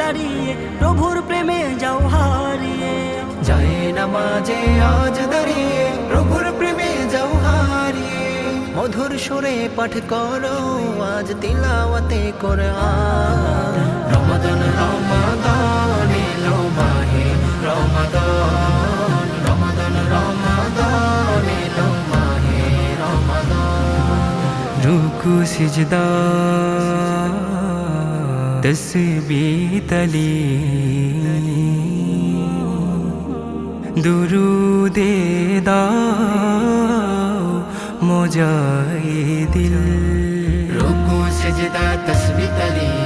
দাঁড়িয়ে প্রভুর প্রেমে যাও হারিয়ে। যায় নামাজে আজ দাঁড়িয়ে প্রভুর প্রেমে যাও হারিয়ে। মধুর সুরে পাঠ করো আজ তিলাওয়াতে কোরআন। রমাদান রমাদান এলো মাহে রমাদান, রমাদান রমাদান এলো মাহে রমাদান। রুকু সিজদা তসবিহ তালিল দুরুদে দাও মজায়ে দিল। রুকু সিজদা তসবিহ তালিল